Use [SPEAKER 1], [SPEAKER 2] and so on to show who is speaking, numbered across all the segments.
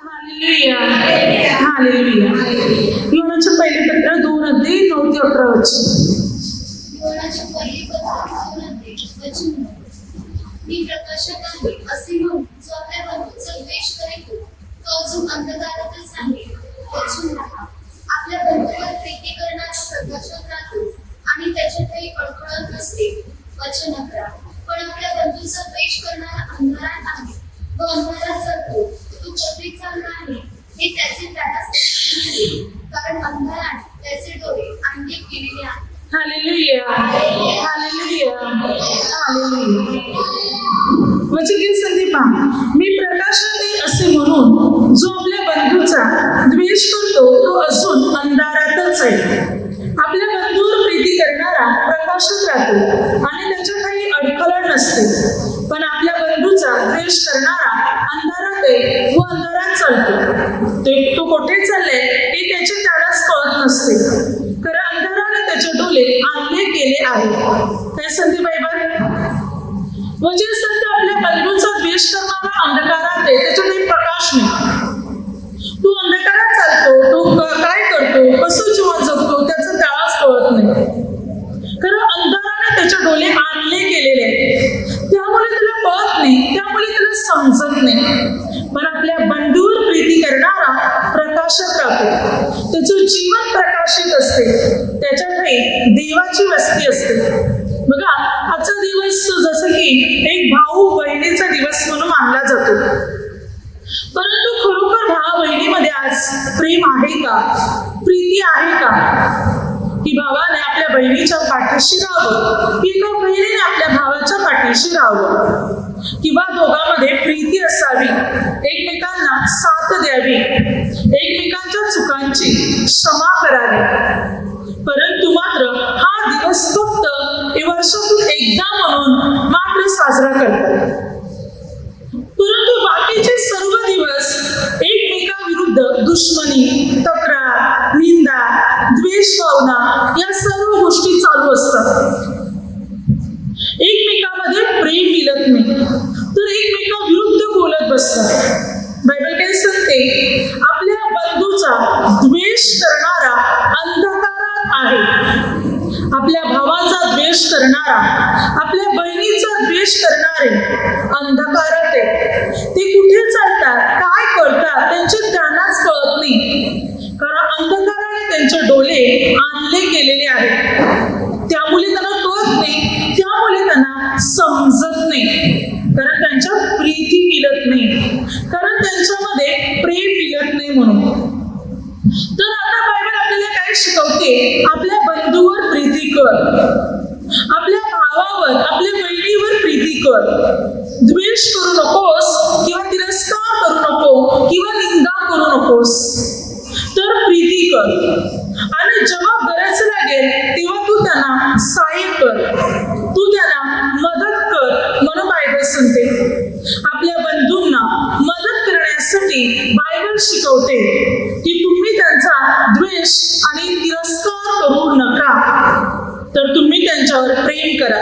[SPEAKER 1] Hallelujah hallelujah. योनाचे पहिले पत्र 2:9-11.
[SPEAKER 2] योनाचे पहिले पत्र 2:9. मी प्रकाशात आहे असे म्हणून जो आपल्या बंधूचा द्वेष करीतो तो अजून अंधकारातच आहे. वाचून राहा. आपल्या बंधूवर प्रीती करणारा प्रकाशात राहतो आणि त्याच्यात काही अडखळत नसते. वचन 11. पण आपल्या बंधूचा द्वेष करणारा अंधारात आहे व अंधारात चालतो तो कधी चालला आहे हे त्याचे त्यालाच दिसते. कारण अंधारात त्याचे डोळे अंधे केलेले आहेत.
[SPEAKER 1] Hallelujah hallelujah hallelujah. वचन संदीपा, मी प्रकाशात आहे असे म्हणून जो आपल्या बंधूचा द्वेष करतो तो अजून अंधारातच आहे. आपल्या बंधूवर प्रीती करणारा प्रकाशात राहतो आणि त्याच्या काही अडखळ नसते. पण आपल्या बंधूचा द्वेष करणारा अंधारात आहे व अंधारात चालतो. तो कुठे चाललाय हे त्याच्या त्यालाच कळत नसते. कारण अंधाराने त्याचे डोळे अंधे केले आहे. काय सांगते बायबल? म्हणजे सध्या आपल्या बंधूचा द्वेष करणारा अंधकारात आहे, त्याच्यात प्रकाश नाही. तू अंधकारात चालतो, तू काय करतो, कसं जीवन जगतो त्याचं त्यालाच कळत नाही. कारण अंधाराने त्याचे डोळे आणले गेलेले आहेत. त्यामुळे त्याला कळत नाही, त्यामुळे त्याला समजत नाही. पण आपल्या बंधूवर प्रीती करणारा प्रकाशात राहतो. त्याचं जीवन प्रकाशित असते. त्याच्याकडे देवाची वस्ती असते. बघा, आजचा दिवस जसं की एक भाऊ बहिणीचा दिवस म्हणून मानला जातो. परंतु खरोखर भावा बहिणीमध्ये आज प्रेम आहे का, प्रीती आहे का? की भावाने आपल्या बहिणीच्या पाठीशी राहावं, की एका बहिणीने आपल्या भावाच्या पाठीशी राहावं, किंवा दोघांमध्ये प्रीती असावी, एकमेकांना साथ द्यावी, एकमेकांच्या चुकांची क्षमा करावी. परंतु मात्र हा दिवस फक्त वर्षातून एकदा म्हणून मात्र साजरा करतात. परंतु बाकीचे सर्व दिवस एकमेकाविरुद्ध दुश्मनी, तक्रार, निंदा, द्वेष भावना या सर्व गोष्टी चालू असतात. एकमेकांमध्ये प्रेम मिळत नाही, तर एकमेकाविरुद्ध बोलत बसतात. बायबल काय सांगते? आपल्या बंधूचा द्वेष करणारा अंधकारात आहे. आपल्या भावाचा द्वेष करणारा, आपल्या बहिणीचा द्वेष करणारे अंधकारात आहे. ते कुठे चालतात, काय करतात त्यांचे त्यांनाच कळत नाही. कारण अंधकाराने त्यांचे डोळे आणले गेलेले आहेत. त्यामुळे त्यांना कळत नाही, त्यामुळे त्यांना समजत नाही. कारण त्यांच्या प्रीती मिळत नाही, कारण त्यांच्यामध्ये प्रेम मिळत नाही म्हणून. तर आता बायबल आपल्याला काय शिकवते? आपल्या बंधूवर प्रीती कर, आपल्या भावावर, आपल्या बहिणीवर प्रीती कर. द्वेष करू नकोस, किंवा तिरस्कार करू नको, किंवा निंदा करू नकोस. तर प्रीती कर. आणि जेव्हा गरज लागेल तेव्हा तू त्यांना सहाय्य कर, तू त्यांना मदत कर. म्हणून बायबल सांगते आपल्या बंधूंना मदत करण्यासाठी बायबल शिकवते की तुम्ही त्यांचा द्वेष आणि तिरस्कार करू नका, तर तुम्ही त्यांच्यावर प्रेम करा.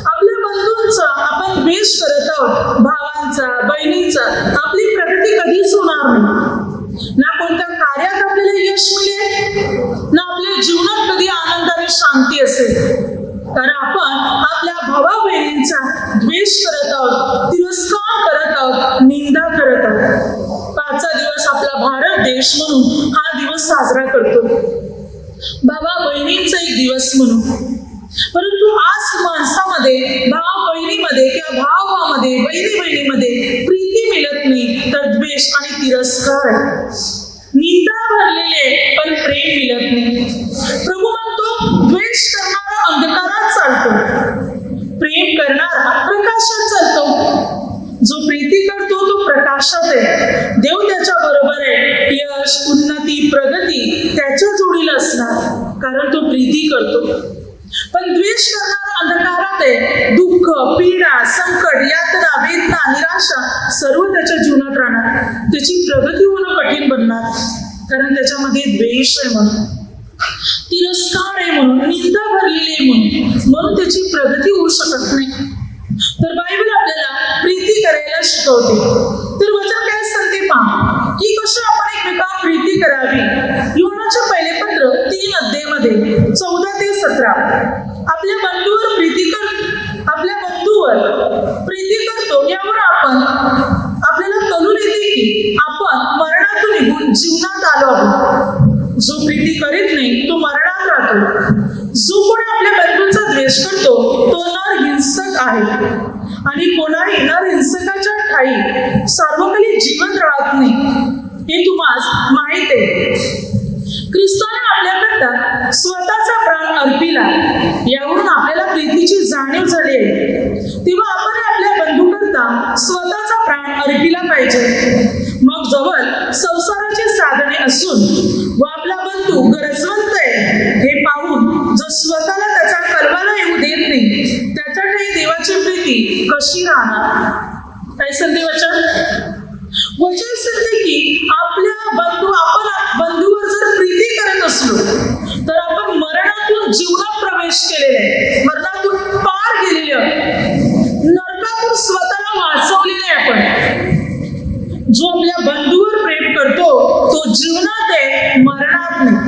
[SPEAKER 1] आपल्या बंधूंचा आपण द्वेष करत आहोत, भावांचा, बहिणींचा, आपली प्रगती कधीच होणार नाही. ना कोणत्या कार्यात आपल्याला यश मिळेल, ना आपल्या जीवनात कधी आनंद आणि शांती असेल. कारण आपण आपल्या भावा बहिणींचा द्वेष करत आहोत, तिरस्कार करत आहोत, निंदा करत आहोत. 5चा दिवस आपला भारत देश म्हणून हा दिवस साजरा करतो, भावा बहिणींचा एक दिवस म्हणून. परंतु आज माणसामध्ये, भाव बहिणीमध्ये किंवा भावामध्ये, बहिणी बहिणीमध्ये प्रीती मिळत नाही, तर द्वेष आणि तिरस्कार आहे. निंदा भरलेले पण प्रेम मिळत नाही. प्रभू म्हणतो द्वेष करणारा अंधकारात चालतो, प्रेम करणारा प्रकाशात चालतो. जो प्रीती करतो तो प्रकाशात आहे. देव त्याच्या बरोबर आहे. यश, उन्नती, प्रगती त्याच्या जोडीला असणार, कारण तो प्रीती करतो. पण द्वेष करणारा अंधकारात आहे. दुःख, पीडा, संकट, यातना, वेदना, निराशा सर्व त्याच्या जीवनात राहणार. त्याची प्रगती होणं कठीण बनणार, कारण त्याच्यामध्ये द्वेष आहे म्हणून, तिरस्कार आहे म्हणून, निंदा भरलेली आहे म्हणून त्याची प्रगती होऊ शकत नाही. तर बायबल आपल्याला प्रीती करायला शिकवते. तर वचन काय सांगते पहा की कशी आपण एकमेकांना प्रीती करावी. योहानाचे पहिले पत्र 3 अध्यायामध्ये 14 ते 17 आपल्या बंधूवर प्रीती करतो यावर आपल्याला कळून येते की आपण मरणातून निघून जीवनात आलो आहोत. जो प्रीती करीत नाही तो मरणात राहतो. जो कोणी आपल्या बंधूंचा द्वेष करतो तो नरहिंसक आहे आणि कोणाही नरहिंसकाच्या ठाई सार्वकालिक जीवन राहत नाही, हे तुम्हाला माहित आहे. ख्रिस्ताने आपल्याकरता स्वतःचा प्राण अर्पिला यावरून आपल्याला प्रीतीची जाणीव झाली आहे. तेव्हा आपण आपल्या बंधूकरता स्वतःचा प्राण अर्पिला पाहिजे. मग जवळ संसाराची साधने असून व आपला बंधू गरजवंत आहे हे पाहून जो स्वतःला त्याच्या कल्पाला येऊ देत नाही त्याच्याकडे देवाची प्रीती कशी राहणार. काय सांगते वचन सांगते की आपण बंधूवर जर प्रीती करत असलो तर आपण मरणातून जीवनात प्रवेश केलेला आहे, मरणातून पार गेलेले नरकातून स्वतःला वाचवलेले आहे. आपण जो आपल्या बंधूवर प्रेम करतो तो जीवनात आहे, मरणात नाही.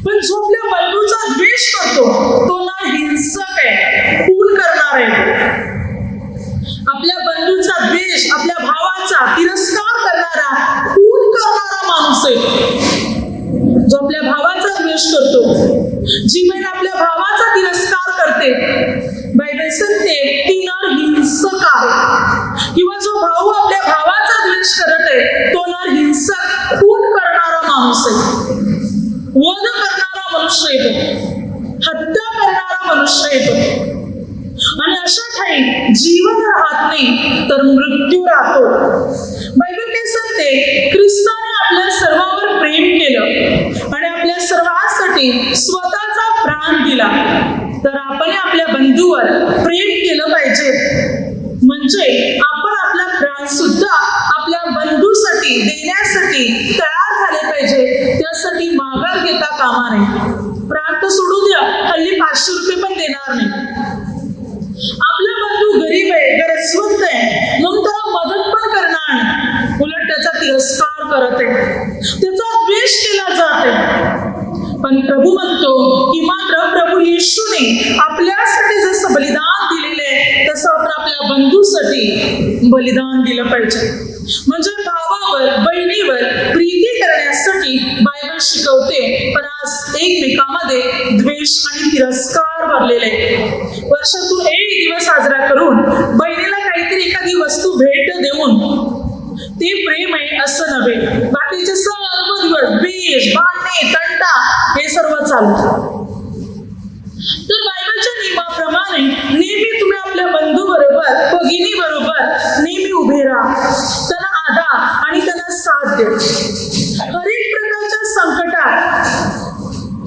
[SPEAKER 1] पण जो आपल्या बंधूचा द्वेष करतो तो ना हिंसक आहे, खून करणार आहे. आपल्या बंधूचा द्वेष, आपल्या भावाचा तिरस्कार करणारा, खून करणारा माणूस आहे. जो आपल्या भावाचा द्वेष करतो, जी बहीण आपल्या भावाचा तिरस्कार करते, बायबल सांगते ती नरहिंसक आहे. किंवा जो भाऊ आपल्या भावाचा द्वेष करत आहे तो नरहिंसक, खून करणारा माणूस आहे, वध करणारा मनुष्य येतो, हत्या करणारा मनुष्य येतो. आणि अशा ठाई जीवन राहत नाही तर मृत्यू राहतो. बायबल काय सांगते ख्रिस्ताने आपल्या सर्वांवर प्रेम केलं आणि आपल्या सर्वांसाठी स्वतःचा प्राण दिला. तर आपण आपल्या बंधूवर प्रेम केलं पाहिजे. म्हणजे आपण आपला प्राण सुद्धा आपल्या बंधूसाठी देण्यासाठी तयार झाले पाहिजे. त्यासाठी माघार घेता कामा नये. प्राण तर सोडू द्या, हल्ली 500 रुपये पण देणार नाही. आपला बंधू गरीब आहे, गरजवंत आहे म्हणून त्याला मदत पण करणार नाही, उलट त्याचा तिरस्कार करत आहे, त्याचा द्वेष केला जात आहे. पण प्रभू म्हणतो की मात्र प्रभू येशूने आपल्यासाठी जसं बलिदान दिलेले आहे तसं आपण आपल्या बंधूसाठी बलिदान दिलं पाहिजे. म्हणजे भावावर बहिणीवर प्रीती करण्यासाठी बायबल शिकवते. पण आज एकमेकांमध्ये द्वेष आणि तिरस्कार भरलेले आहे. वर्षातून एक दिवस साजरा करून बहिणीला काहीतरी एखादी वस्तू भेट देऊन ते प्रेम आहे असं नव्हे. बाकीचे सर्व दिवस द्वेष, भांडणे, तंटा हे सर्व चालू. तर बायबलच्या नियमाप्रमाणे नेहमी तुम्ही आपल्या बंधू बरोबर, भगिनी बरोबर नेहमी उभे राहा. त्यांना आधार आणि त्यांना साथ द्या. हर एक प्रकारच्या संकटात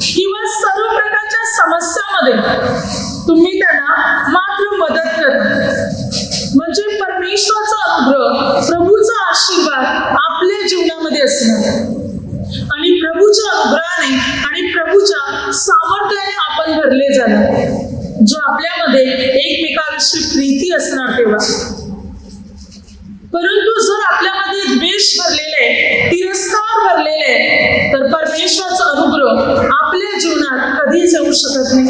[SPEAKER 1] किंवा सर्व प्रकारच्या समस्यामध्ये तुम्ही त्यांना मात्र मदत करा. म्हणजे परमेश्वराचा अनुग्रह, प्रभूचा आशीर्वाद आपल्या जीवनामध्ये असणार आणि प्रभूच्या अनुग्रहाने आणि प्रभूच्या सामर्थ्याने आपण भरले जाणार. जो आपल्यामध्ये एकमेकाविषयी प्रीती असणार तेव्हा. परंतु जर आपल्यामध्ये द्वेष भरलेले, तिरस्कार भरलेले तर परमेश्वराचा अनुग्रह आपल्या जीवनात कधीच येऊ शकत नाही.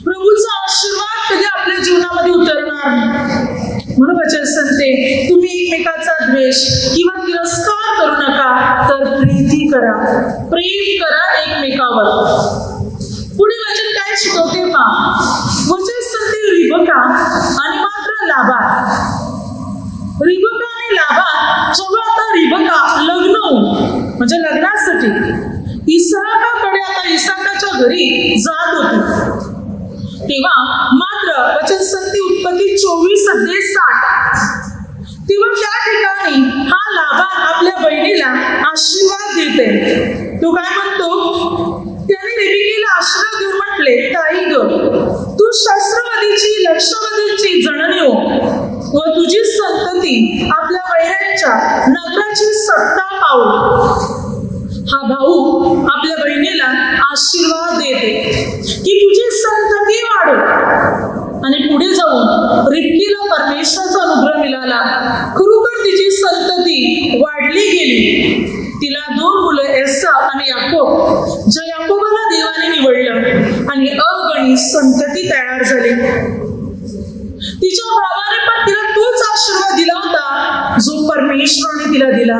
[SPEAKER 1] प्रभूचा आशीर्वाद कधी आपल्या जीवनामध्ये उतरणार नाही. म्हणून वचन सांगते तुम्ही एकमेकाचा द्वेष किंवा तिरस्कार करू नका, तर प्रीती करा, प्रेम करा एकमेकावर. पुढे वचन काय शिकवते पहा. वचन सांगते रिबका आणि मात्र लाबान. रिबका आणि लाबान जेव्हा आता रिबका लग्न म्हणजे लग्नासाठी इसाकाकडे आता इसाकाच्या घरी जात होती तेव्हा मात्र वचन सांगते उत्पत्ती 24:60 तेव्हा त्या ठिकाणी हा लाबान आपल्या बहिणीला आशीर्वाद देते. तो काय म्हणतो, त्याने रिबेकेला आशीर्वाद देऊन म्हटले, ताई ग, तू शास्त्रवादीची लक्षवादीची जननी हो व तुझी संतती आपल्या वैराच्या नगराची सत्ता पाहू. हा भाऊ आपल्या बहिणीला आशीर्वाद देते की तुझी संतती वाढो. आणि पुढे जाऊन रिबकीला परमेश्वराचा अनुग्रह मिळाला. खरोखर तिची संतती वाढली गेली. तिला 2 मुलं एसाव आणि याकोब. ज्या याकोबाला देवाने निवडलं आणि अगणित संतती तयार झाली. तिच्या भावाने पण तिला तोच आशीर्वाद दिला होता जो परमेश्वराने तिला दिला,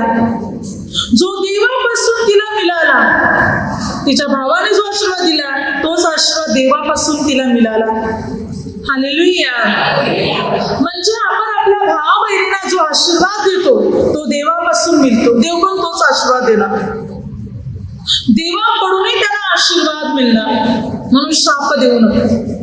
[SPEAKER 1] जो देवापासून तिला मिळाला. तिच्या भावाने जो आशीर्वाद दिला तोच आशीर्वाद देवापासून तिला मिळाला. हालेलुया. म्हणजे आपण आपल्या भावा बहिणींना जो आशीर्वाद देतो तो देवापासून मिळतो. देव पण तोच आशीर्वाद देणार. देवाकडूनही त्यांना आशीर्वाद मिळणार. म्हणून शाप देऊ नका.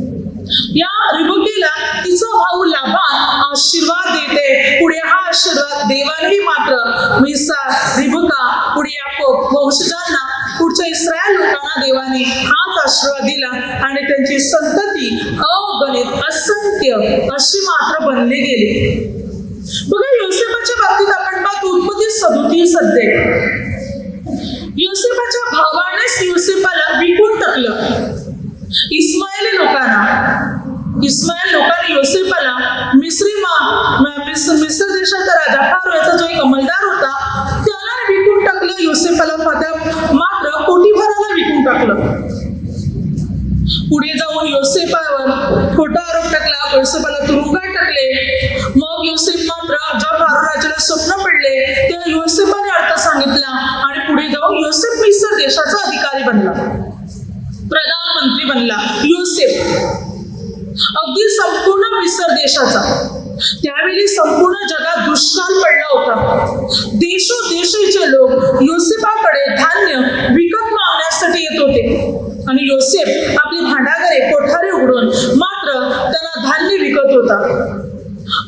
[SPEAKER 1] या रिबकीला तिचा भाऊ लाबान आशीर्वाद देते. पुढे हा आशीर्वाद देवानेही मात्र मिसा, रिबका, पुढे याकोब वंशजांना, पुढच्या इस्रायल लोकांना देवाने हाच आशीर्वाद दिला आणि त्यांची संतती अगणित असंख्य अशी मात्र बनली गेली. बघा, योसेफाच्या बाबतीत आपण पाहतो उत्पत्ती 37 अध्याय. योसेफाच्या भावानेच योसेफाला विकून टाकलं. इस्माईल लोकांनी योसेफाला मिस्र देशाचा राजा फारोचा जो एक अंमलदार होता त्याला विकून टाकलं. योसेफाला मात्र पोटिफराला विकून टाकलं. पुढे जाऊन योसेफावर खोटा आरोप टाकला. योसेफाला तुरुंगात टाकले. मग योसेफ मात्र ज्या फारो राजाला स्वप्न पडले त्या योसेफाने अर्थ सांगितला आणि पुढे जाऊन योसेफ मिस्र देशाचा अधिकारी बनला, प्रधानमंत्री बनला. योसेफ अगदी संपूर्ण मिस्र देशाचा. त्यावेळी संपूर्ण जगात दुष्काळ पडला होता. देशोदेशीचे लोक योसेफाकडे धान्य विकत मागण्यासाठी येत होते आणि योसेफ आपली भांडागारे कोठारे उघडून मात्र त्यांना धान्य विकत होता.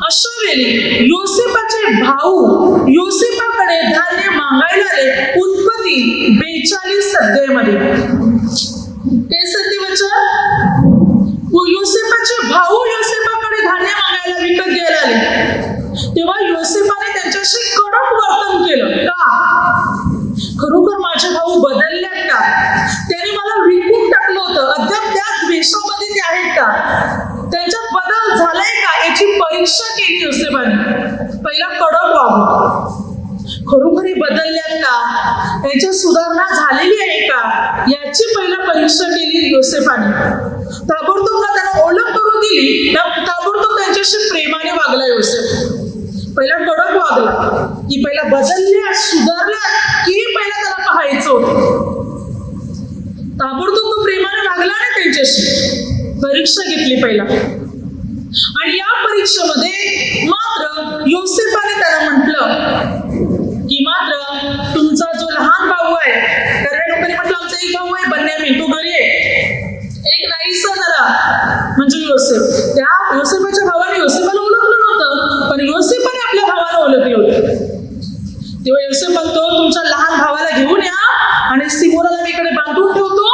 [SPEAKER 1] अशा वेळी योसेफाचे भाऊ योसेफाकडे धान्य मागायला आले. उत्पत्ती 42 अध्यायामध्ये ते सत्य वचन. योसेफाचे भाऊ योसेफाकडे धान्य मागायला विकत घ्यायला आले. तेव्हा योसेफाने त्यांच्याशी कडक वर्तन केलं. का? खरोखर माझे भाऊ बदलल्यात का? त्यांनी मला विकून टाकलं होतं, अद्याप त्याच द्वेषामध्ये ते आहेत का? त्यांच्यात बदल झालाय का याची परीक्षा केली योसेफाने. पहिला कडक वागू. खरोखर बदलल्यात का? याची सुधारणा झालेली आहे का याची पहिला परीक्षा केली योसेफाने. ताबडतोब त्यांना ओळख करून दिली. ताबडतोब त्यांच्याशी प्रेमाने वागला योसेफ. पहिला कडक वागला की पहिला बदलल्या सुधारल्या की पहिला त्याला पाहायचं होतं. ताबडतोब तो प्रेमाने वागला नाही त्यांच्याशी. परीक्षा घेतली पहिला. आणि या परीक्षेमध्ये मात्र योसेफाने त्याला म्हटलं की मात्र तुमचा जो लहान भाऊ आहे, कारण लोकांनी म्हटलं आमचा एक भाऊ आहे बन्यामीन, तो घरी आहे, एक नाहीसा झाला म्हणजे योसेफ. त्या योसेफाच्या भावाने योसेफाला ओळखलं नव्हतं पण योसेफाने आपल्या भावाला ओळखले होते. तेव्हा योसेफ म्हणतो तुमच्या लहान भावाला घेऊन या आणि सिमोनाला मी इकडे बांधून ठेवतो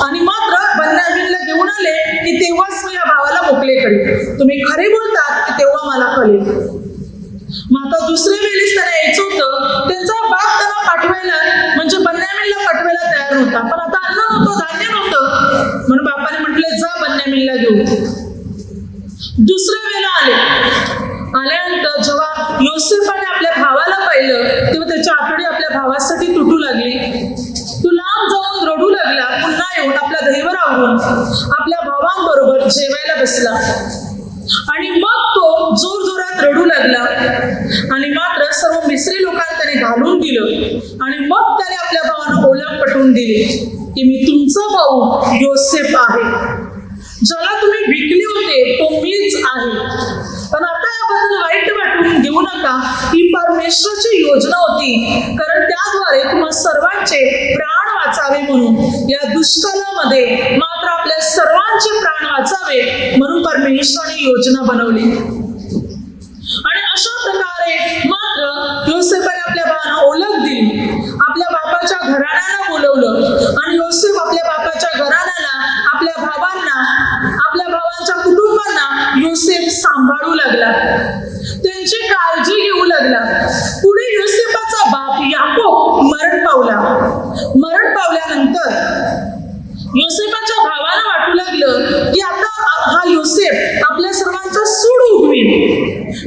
[SPEAKER 1] आणि मात्र बन्यामीनला घेऊन आले की तेव्हाच मी या भावाला मोकळे करेन. तुम्ही खरे बोलतात की तेव्हा मला कळेल. मग आता दुसऱ्या वेळेस त्यांना यायचं होतं. त्यांचा बाप त्यांना पाठवायला म्हणजे बन्यामीनला पाठवायला तयार नव्हता. पण आता अन्न नव्हतं, धान्य नव्हतं म्हणून बापाने म्हटले जा बन्यामीनला घेऊन. दुसऱ्या वेळेला आल्यानंतर जेव्हा योसेफाने आपल्या भावाला पाहिलं तेव्हा त्याची आतडी आपल्या भावासाठी तुटू लागली. तो लांब जाऊन रडू लागला. पुन्हा येऊन आपल्या दहीवर आवरून आपल्या भावांबरोबर जेवायला बसला आणि मग तो जोरजोरात रडू लागला आणि मात्र सर्व मिस्री लोकांना त्याने घालून दिलं आणि मग त्याने आपल्या भावांना ओळख पटवून दिली की मी तुमचा भाऊ योसेफ आहे, ज्याला तुम्ही विकले होते तो मीच आहे. पण आता याबद्दल वाईट वाटून घेऊ नका. ही परमेश्वराची योजना होती, कारण त्याद्वारे तुम्हा सर्वांचे प्राण वाचावे म्हणून. या दुष्काळामध्ये मात्र आपल्या सर्वांचे प्राण वाचावे म्हणून परमेश्वराने योजना बनवली. आणि अशा प्रकारे मात्र योसेफाने आपल्या भावांना ओळख दिली. आपल्या बापाच्या घराण्याला बोलवलं आणि योसेफ आपल्या बापाच्या घराण्याला, आपल्या भावांना, आपल्या भावांच्या कुटुंबांना योसेफ सांभाळू लागला, त्यांची काळजी घेऊ लागला. पुढे योसेफाचा बाप याकोब मरण पावला.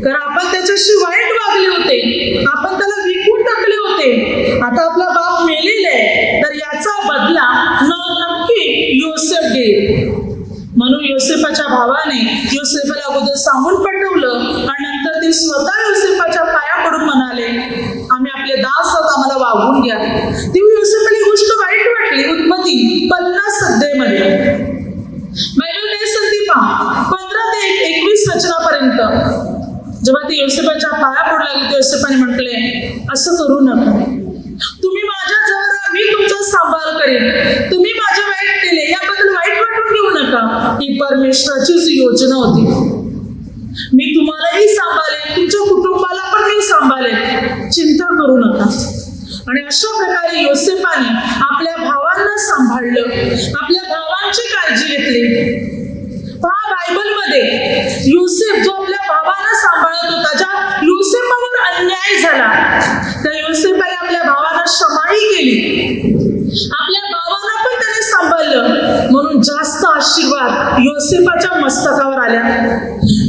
[SPEAKER 1] कारण आपण त्याच्याशी वाईट वागले होते, आपण त्याला विकून टाकले होते. आता आपला बाप मेलेला आहे, तर याचा बदला नक्की योसेफ घेईल. म्हणून योसेफाच्या भावाने योसेफाला अगोदर सांगून पाठवलं आणि नंतर ते स्वतः योसेफाच्या पाया पडून म्हणाले, आम्ही आपले दास आहोत, आम्हाला वागवून घ्या. तेव्हा योसेफाला ही गोष्ट वाईट वाटली. उत्पत्ती 50 अध्यायामध्ये बायबल काय सांगते पहा, 15 ते 21 वचनापर्यंत. जेव्हा ते योसेफाच्या पाया पडू लागले, ते योसेफाने म्हटले, असं करू नका, तुम्ही माझ्या जवळ राहा, मी तुमचा सांभाळ करेन. तुम्ही माझे वाईट केले याबद्दल वाईट वाटून घेऊ नका. ही परमेश्वराचीच योजना होती. मी तुम्हालाही सांभाळेन, तुमच्या कुटुंबाला पण मी सांभाळेन, चिंता करू नका. आणि अशा प्रकारे योसेफाने आपल्या भावांना सांभाळलं, आपल्या भावांची काळजी घेतली. पहा बायबलमध्ये योसेफ जो आपल्या भावांना सांभाळत होता, ज्या योसेफावर अन्याय झाला, त्या योसेफाने आपल्या भावांना क्षमाही केली, आपल्या भावांना पण त्याने सांभाळलं. म्हणून जास्त आशीर्वाद योसेफाच्या मस्तकावर आल्या.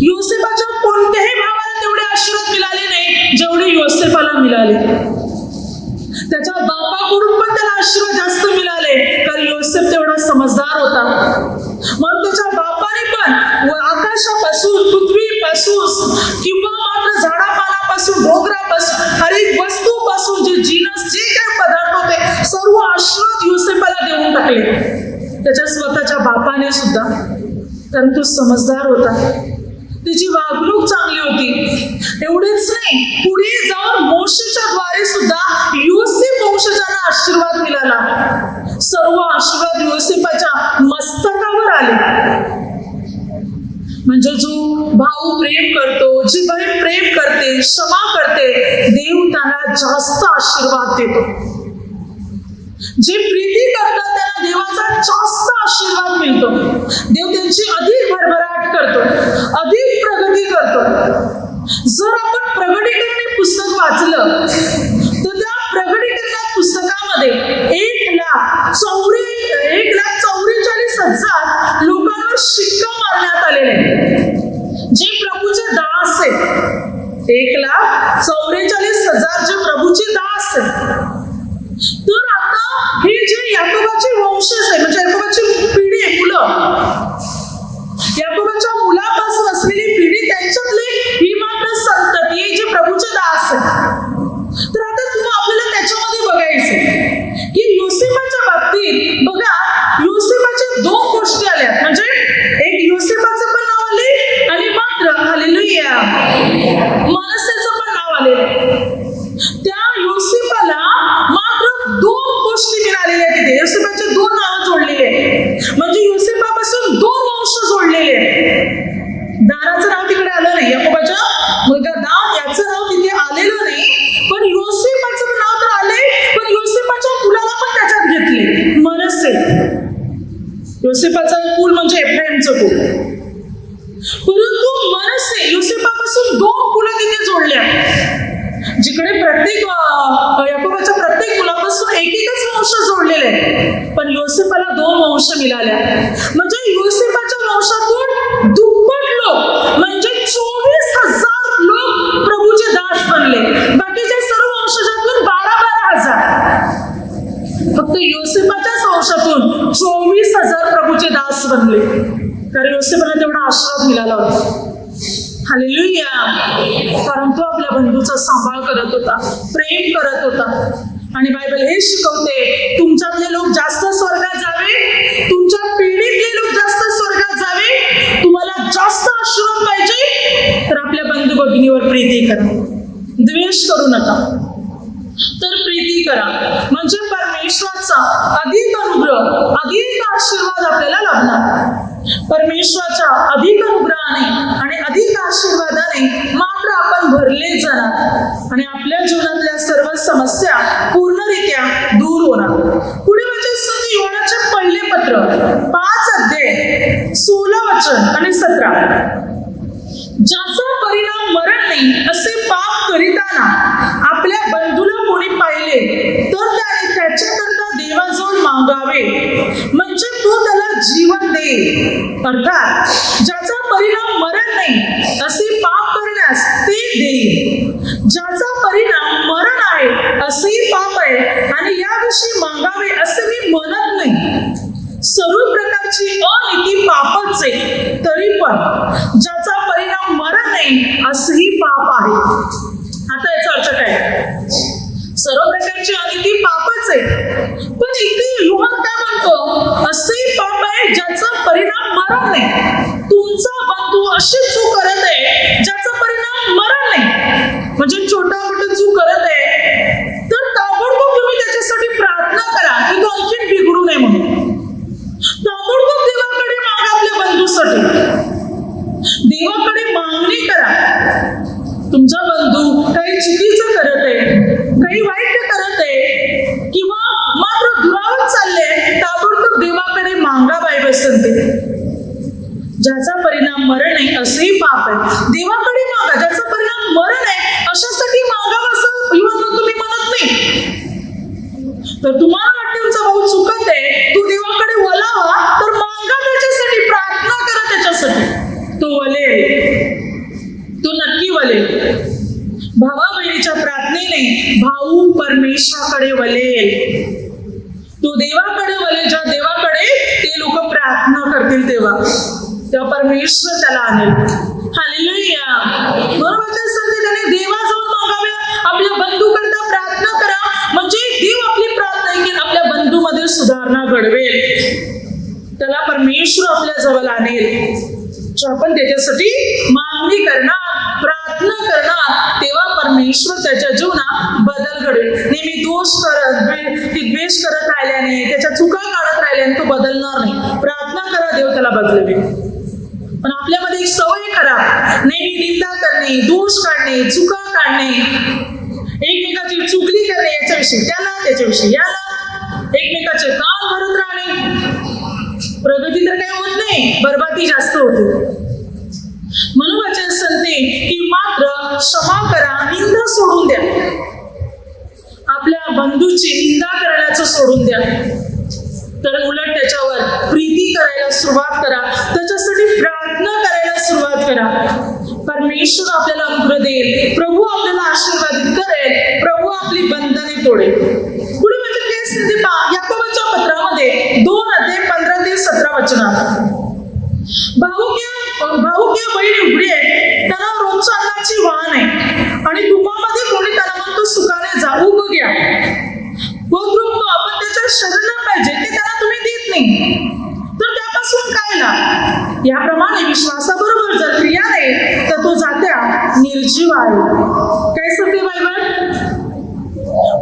[SPEAKER 1] योसेफाच्या कोणत्याही भावाला तेवढे आशीर्वाद मिळाले नाही जेवढे योसेफाला मिळाले. त्याच्या बापाकडून पण त्याला आशीर्वाद जास्त मिळाले, कारण योसेफ तेवढा समजदार होता. मग त्याच्या बापाने पण आकाशापासून, पृथ्वीपासून किंवा मात्र झाडापानापासून, डोंगरापासून, हर एक वस्तूपासून जे जिनस, जे काही पदार्थ होते, सर्व आशीर्वाद योसेफाला देऊन टाकले. त्याच्या स्वतःच्या बापाने सुद्धा, कारण तो समजदार होता, त्याची वागणूक चांगली होती. एवढेच नाही, पुढे जाऊन मोशेच्या द्वारे सुद्धा योसेफ वंशजांना आशीर्वाद मिळाला. सर्व आशीर्वाद योसेफाच्या मस्तकावर आले. म्हणजे जो भाऊ प्रेम करतो, जी बहीण प्रेम करते, क्षमा करते, देव त्यांना जास्त आशीर्वाद देतो. जे प्रीती करतात त्यांना देवाचा जास्त आशीर्वाद मिळतो. देव त्यांची अधिक भरभराट करतो, अधिक प्रगती करतो. जर आपण प्रगटीकरण पुस्तक वाचलं तर त्या प्रगटीकरण पुस्तकामध्ये 1,44,000 लोकांवर शिक्का मारण्यात आलेले, जे प्रभूचे दास आहेत. 1,44,000 जे प्रभूचे दास आहेत. तर आता हे जे याकोबाचे वंशज आहे, म्हणजे याकोबाची पिढी आहे, मुलं, याकोबाच्या मुलापासून असलेली पिढी, त्यांच्यातले ही मात्र संतती आहे, जे प्रभूचे दास आहे. तर आता तुम्हाला आपल्याला त्याच्यामध्ये बघायचं की योसेफाच्या बाबतीत बघा, योसेफाच्या 2 गोष्टी आल्या. म्हणजे एक योसेफाचं पण नाव आले आणि मात्र हालेलुया मनस्सेचं पण नाव आले. त्या योसेफाला मात्र 2 गोष्टी मिळालेल्या तिथे. योसेफाचे 2 नावं जोडलेले आहेत. म्हणजे योसेफापासून 2 वंश जोडलेले आहेत. दानाचं नाव तिकडे आलं नाही, याकोबाच्या मुलगा दान याचं नाव तिथे आलेलं नाही, पण योसेफाचं नाव तर आले, पण योसेफाच्या मुलाला पण त्याच्यात घेतले, मनस्से. योसेफाचं कुल म्हणजे एफ्राईमचं कुल. परंतु मनस्से योसेफापासून 2 कुलं तिथे जोडल्या. जिकडे प्रत्येक याकोबाच्या प्रत्येक मुलापासून एकच वंश जोडलेले आहे, पण योसेफाला 2 वंश मिळाल्या. म्हणजे योसेफाच्या वंशातून दुप्पट लोक, म्हणजे 24,000 लोक प्रभूचे दास बनले. बाकीच्या सर्व वंशजातून 12,000. फक्त योसेफाच्याच वंशातून 24,000 प्रभूचे दास बनले, कारण योसेफाला तेवढा आशीर्वाद मिळाला होता. हालेलुया. कारण तो आपल्या बंधूचा सांभाळ करत होता, प्रेम करत होता. आणि बायबल हे शिकवते, तुमच्यातले लोक जास्त स्वर्गात जावे, तुमच्या पिढीतले लोक जास्त स्वर्गात जावे, तुम्हाला जास्त आशीर्वाद पाहिजे, तर आपल्या बंधू भगिनीवर प्रीती करा, द्वेष करू नका, तर प्रीती करा. म्हणजे परमेश्वराचा अधिक अनुग्रह, अधिक आशीर्वाद आपल्याला लाभणार. परमेश्वराच्या अधिक अनुग्रहाने आणि अधिक आशीर्वादाने मात्र आपण भरले जाणार आणि आपल्या जीवनातल्या सर्व समस्या पूर्णरित्या दूर होणार. पुढे म्हणजे योनाचे पहिले पत्र 5 अध्याय 16 वचन आणि 17. ज्याचा परिणाम मरण नाही असे पाप करीताना आपल्या बंधूला कोणी पाहिले तर त्याने त्याच्याकरता देवाजवळ मागावे, म्हणजे तो त्याला जीवन देईल. अर्थात ज्याचा परिणाम मरण नाही असे पाप करण्यास ते असेल तरी पण ज्याचा परिणाम मरण आहे असंही पाप आहे. आता याचा अर्थ काय? सर्व प्रकारची अनिती पापच आहे, पण इथे योहान काय म्हणतो? असंही पाप आहे ज्याचा परिणाम मरण नाही. तुमचा बंधू अशी चूक करत आहे ज्याचा परिणाम मरण नाही, म्हणजे छोटा मोठा चूक करत आहे, तर ताबडतोब तुम्ही त्याच्यासाठी प्रार्थना करा की तो आणखी बिघडू नये म्हणून. ताबडतोब देवाकडे मागा आपल्या बंधूसाठी, देवाकडे मागणी करा. तुमचा बंधू काही चुकीचं करत आहे, काही वाईट करत आहे किंवा मात्र दुरावत चालले, ताबडतोब देवाकडे मागा. बायबल सांगते ज्याचा परिणाम मरण आहे असेही पाप आहे. देवाकडे मागा ज्याचा परिणाम मरण आहे अशासाठी मागावं असं इव्हन तुम्ही म्हणत नाही. तर तुम्हाला वाटते तुमचा भाऊ चुकत आहे, तो देवाकडे वळावा, तर मागा त्याच्यासाठी, प्रार्थना करा त्याच्यासाठी. तो वळेल, तो नक्की वळेल. भावा बहिणीच्या प्रार्थनेने भाऊ परमेश्वराकडे वळेल, तो देवाकडे वळेल. ज्या देवाकडे ते लोक प्रार्थना करतील तेव्हा परमेश्वर त्याला आणेल. हालेलुया. बरोबर सांगते त्याने देवाजवळ मागावे, आपल्या बंधूकरता प्रार्थना करा, म्हणजे देव आपली प्रार्थना ऐकेल, आपल्या बंधूमध्ये सुधारणा घडवेल, त्याला परमेश्वर आपल्या जवळ आणेल. आपण त्याच्यासाठी मागणी करणार, प्रार्थना करणार, तेव्हा परमेश्वर त्याच्या जीवनात बदल घडेल. नेहमी द्वेष करत राहिल्याने, त्याच्या चुका काढत राहिल्याने तो बदलणार नाही. प्रार्थना करा, देव त्याला बदलवेल. पण आपल्यामध्ये एक सवय खराब, नेहमी निंदा करणे, दोष काढणे, चुका काढणे, एकमेकाची चुगली करणे, याच्याविषयी त्याला, त्याच्याविषयी याला, एकमेकाचे कान भरत राहणे. प्रगती तर काही होत नाही, बरबादी जास्त होते. म्हणून वचन सांगते की मात्र क्षमा करा, निंदा सोडून द्या. आपल्या बंधूची निंदा करण्याचं सोडून द्या, तर उलट त्याच्यावर प्रीती करायला सुरुवात करा, त्याच्यासाठी प्रार्थना करायला सुरुवात करा. परमेश्वर आपल्याला अनुग्रह देईल, प्रभू आपल्याला आशीर्वादित करेल, प्रभू आपली बंधने तोडेल. पुढे वचन काय सांगते पहा, याकोबाच्या पत्रामध्ये 2:15-17 वचनात, भाऊ किंवा बहीण उघडी आहे, त्यांना रोजच्या अन्नाची वाहन आहे, आणि तुम्हामध्ये कोणी त्याला म्हणतो सुखाने जाऊ बघ्या, आपण त्याच्या शरीराला पाहिजे ते त्याला तुम्ही देत नाही, तर त्यापासून काय लाभ? याप्रमाणे विश्वासाबरोबर जर क्रिया नाही तर तो जात्या निर्जीव आहे. काय सांगते बायबल?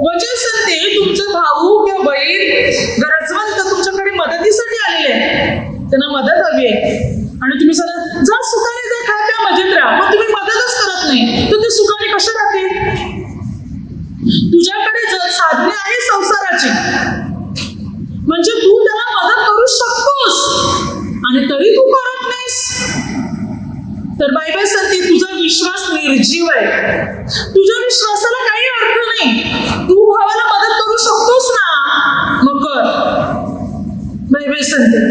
[SPEAKER 1] वचन सांगते तुमचे भाऊ किंवा बहीण गरजवंत तुमच्याकडे मदतीसाठी आलेले आहे, त्यांना मदत हवी आहे, आणि तुम्ही सांगा जा सुखाने जा, खा प्या, मजेत राहा, मग तुम्ही मदतच करत नाही, तर ते सुखाने कसे राहतील? तुझ्याकडे जर साधने आहे संसाराची, म्हणजे तू त्याला मदत करू शकतोस, आणि तरी तू करत नाहीस, तर बायबल सांगते तुझा विश्वास निर्जीव आहे, तुझ्या विश्वासाला काही अर्थ नाही. तू भावाला मदत करू शकतोस ना, मग कर. बायबल सांगते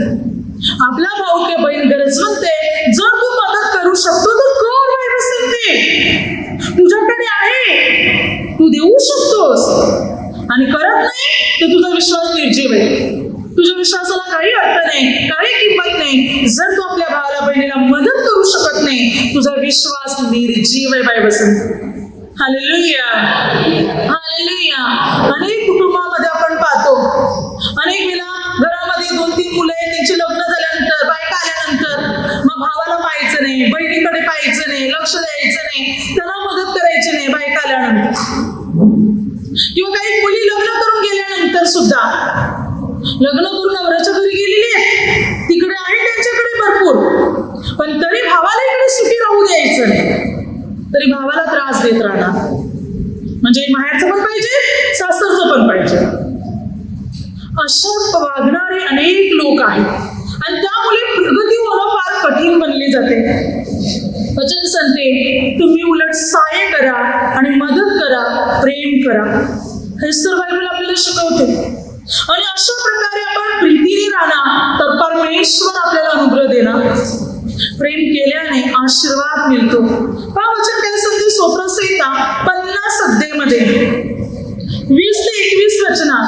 [SPEAKER 1] आपला भाऊ किंवा बहीण गरजवंत आहे, जर तू मदत करू शकतो तर कर. बायबल सांगते तुझ्याकडे आहे, तू देऊ शकतोस, आणि करत नाही तर तुझा विश्वास निर्जीव आहे, तुझ्या विश्वासाला काही अर्थ नाही, काही किंमत नाही. जर तू आपल्या भावाला बहिणीला मदत करू शकत नाही, तुझा विश्वास निर्जीव आहे. बायबल सांगते. Hallelujah, hallelujah. अनेक कुटुंबामध्ये आपण पाहतो, अनेक वेळा घरामध्ये 2-3 मुलं आहेत, त्यांची लग्न झाल्यानंतर, बायका आल्यानंतर, मग भावाला पाहायचं नाही, बहिणीकडे पाहायचं नाही, लक्ष द्यायचं नाही, त्याला मदत करायची नाही बायका आल्यानंतर. किंवा काही मुली लग्न करून गेल्यानंतर सुद्धा, लग्न करून नवऱ्याच्या घरी गेलेली आहे, तिकडे आहे त्यांच्याकडे भरपूर, पण तरी भावाला इकडे सुखी राहू द्यायचं नाही, तरी भावाला त्रास देत राहणार. म्हणजे माहेरचं पण पाहिजे, सासरचं पण पाहिजे. अशा वागणारे अनेक लोक आहेत, आणि त्यामुळे प्रगती होणं फार कठीण बनली जाते. वचन सांगते तुम्ही उलट सहाय्य करा आणि मदत करा, प्रेम करा. हे सर्व बायबल आपल्याला शिकवते. आणि अशा प्रकारे आपण प्रीतीने राहणार तर परमेश्वर आपल्याला अनुग्रह देणार. प्रेम केल्याने आशीर्वाद मिळतो. पहा वचन काय सांगते स्तोत्रसंहिता 50 अध्यायामध्ये 20 ते 21 वचनात,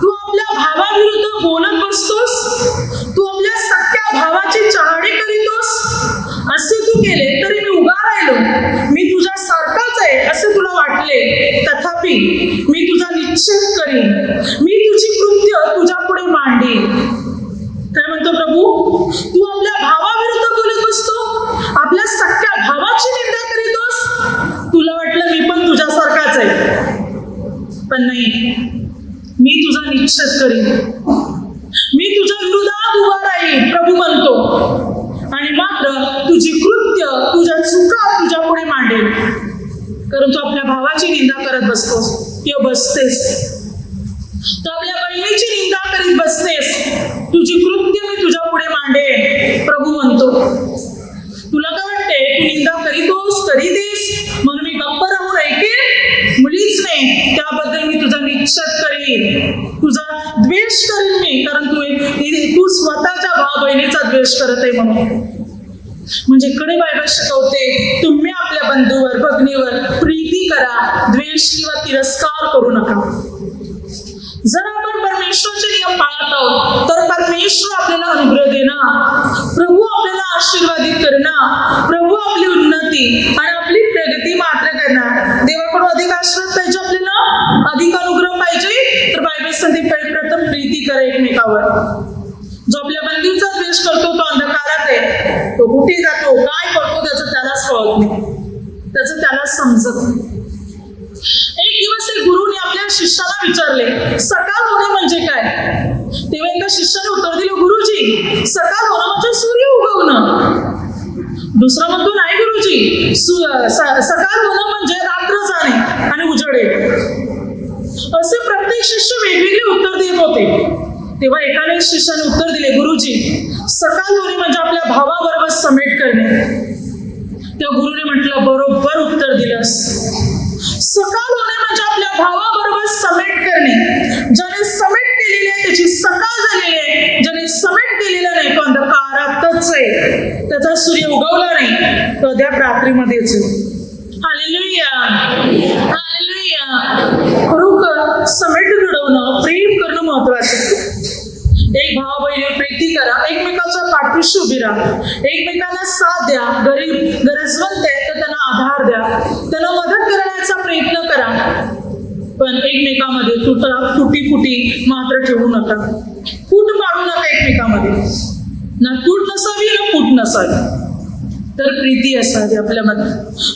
[SPEAKER 1] तू आपल्या भावाविरुद्ध बोलत बसतोस, तू आपल्या सख्या भावाची चहाड पाहिले, तथापि मी तुझा निश्चय करीन, मी तुझी कृत्य तुझ्या पुढे मांडीन. काय म्हणतो प्रभू? तू आपल्या भावाविरुद्ध बोलत बसतो, आपल्या सख्या भावाची निंदा करीतोस. तुला वाटलं मी पण तुझ्यासारखाच आहे, पण नाही. मी तुझा निश्चय करीन, मी तुझ्या विरोधात उभा राहील, प्रभू म्हणतो, आणि मात्र तुझी कृत्य, तुझ्या चुका तुझ्या पुढे मांडेल. कारण तू आपल्या भावाची निंदा करत बसतोस किंवा बसतेस, तू आपल्या बहिणीची निंदा करीत बसतेस. तुझी कृत्य मी तुझ्या पुढे मांडेन, प्रभू म्हणतो. तुला काय वाटते? तू निंदा करीतेस म्हणून मी गप्प राहून ऐकेन? मुलीच नाही, त्याबद्दल मी तुझा निश्चय करीन, तुझा द्वेष करीन मी, कारण तू स्वतःच्या भाव बहिणीचा द्वेष करत आहे म्हणून. म्हणजे इकडे बायबल शिकवते, तुम्ही आपल्या बंधूवर भगिनीवर प्रीती करा, द्वेष किंवा तिरस्कार करू नका. जर आपण परमेश्वराचे नियम पाळत आहोत तर परमेश्वर आपल्याला अनुग्रह देणार, प्रभू आपल्याला आशीर्वादित करणार, प्रभू आपली उन्नती आणि आपली प्रगती मात्र करणार. देवाकडून अधिक आशीर्वाद पाहिजे, आपल्याला अधिक अनुग्रह पाहिजे, तर बायबल सांगते प्रथम प्रीती करा एकमेकावर. जो आपल्या बंधूचा द्वेष करतो तो अंधकारात आहे, तो कुठे जातो, काय करतो त्याचं त्यालाच कळत नाही, त्याचं त्यालाच समजत नाही. एक दिवस एक गुरुने आपल्या शिष्याला विचारले, सकाळ होणे म्हणजे काय? तेव्हा एका शिष्याने उत्तर दिलं, गुरुजी, सकाळ होणं म्हणजे सूर्य उगवणं. दुसरा म्हणतो, नाही गुरुजी, सकाळ होणं म्हणजे रात्र जाणे आणि उजडे. असे प्रत्येक शिष्य वेगवेगळे उत्तर देत होते. तेव्हा एकाने शिष्याने उत्तर दिले, गुरुजी, सकाळ होणे म्हणजे आपल्या भावाबरोबर समेट करणे. त्या गुरुने म्हटलं, बरोबर उत्तर दिलंस. सकाळ होणे म्हणजे आपल्या भावाबरोबर समेट करणे. ज्याने समेट केलेली आहे त्याची सकाळ झालेली आहे, ज्याने समेट केलेला नाही तो अंधकारातच आहे, त्याचा सूर्य उगवला नाही तो अद्याप रात्रीमध्येच आहे. Hallelujah, hallelujah. खरोखर समेट घडवणं, प्रेम करणं महत्वाचं. एक भावा बहिणी प्रीती करा, एकमेकांच्या पाठीशी उभी राहा, एकमेकांना साथ द्या. गरजवंत आहे तर त्यांना आधार द्या, त्यांना मदत करण्याचा प्रयत्न करा, पण एकमेकांमध्ये तुटी मात्र ठेवू नका. फूट पाडू नका एकमेकांमध्ये, ना तूट नसावी ना फूट नसावी, तर प्रीती असावी आपल्यामध्ये.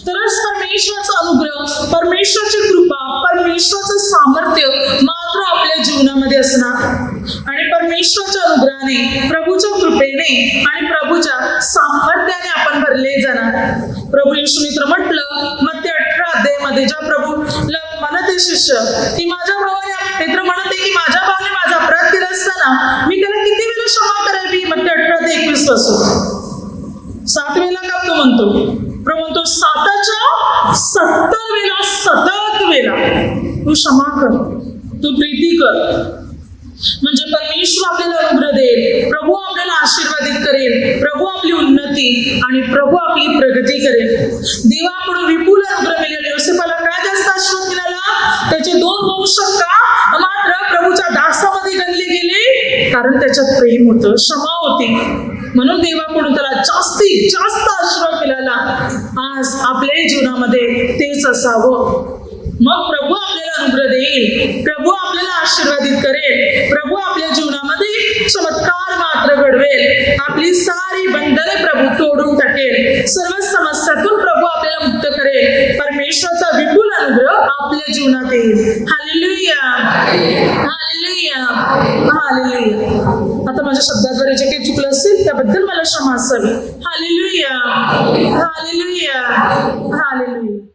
[SPEAKER 1] तरच परमेश्वराचा अनुग्रह, परमेश्वराची कृपा, परमेश्वराचं सामर्थ्य मात्र आपल्या जीवनामध्ये असणार. आणि परमेश्वराच्या अनुग्रहाने, प्रभूच्या कृपेने आणि प्रभूच्या सामर्थ्याने आपण भरले जाणार. प्रभू येशूने तर म्हटलं मत्ती 18 अध्यायामध्ये, ज्या प्रभूला म्हणते शिष्य की माझ्या भावाने, मित्र म्हणते की माझ्या भावाने माझा अपराध केला असताना मी त्याला किती वेळा क्षमा करावी? मत्ती 18:21 पासून 7 वेळा का तो म्हणतो? प्रभू म्हणतो 7च्या 70 वेळा, सतत वेळा तू क्षमा कर, तू प्रीती कर. म्हणजे परमेश्वर आपल्याला अनुग्रह देईल, प्रभू आपल्याला आशीर्वादित करेल, प्रभू आपली उन्नती आणि प्रभू आपली प्रगती करेल. देवाकडून विपुल अनुग्रह मिळाले. योसेफाला काय जास्त आशीर्वाद मिळाला? त्याचे 2 वंश का मात्र प्रभूच्या दासामध्ये गणले गेले, कारण त्याच्यात प्रेम होतं, क्षमा होती, म्हणून देवाकडून त्याला जास्तीत जास्त आशीर्वाद मिळाला. आज आपल्याही जीवनामध्ये तेच असावं. मग प्रभू आपल्याला अनुग्रह देईल, प्रभू आपल्याला आशीर्वादित करेल, प्रभू आपल्या जीवनामध्ये चमत्कार मात्र घडवेल, आपली सारी बंधने प्रभू तोडून टाकेल, सर्व समस्यातून प्रभू आपल्याला मुक्त करेल. परमेश्वराचा विपुल अनुग्रह आपल्या जीवनात येईल. Hallelujah, hallelujah, hallelujah. आता माझ्या शब्दाद्वारे जे काही चुकलं असेल त्याबद्दल मला क्षमा असावी. Hallelujah, hallelujah, hallelujah.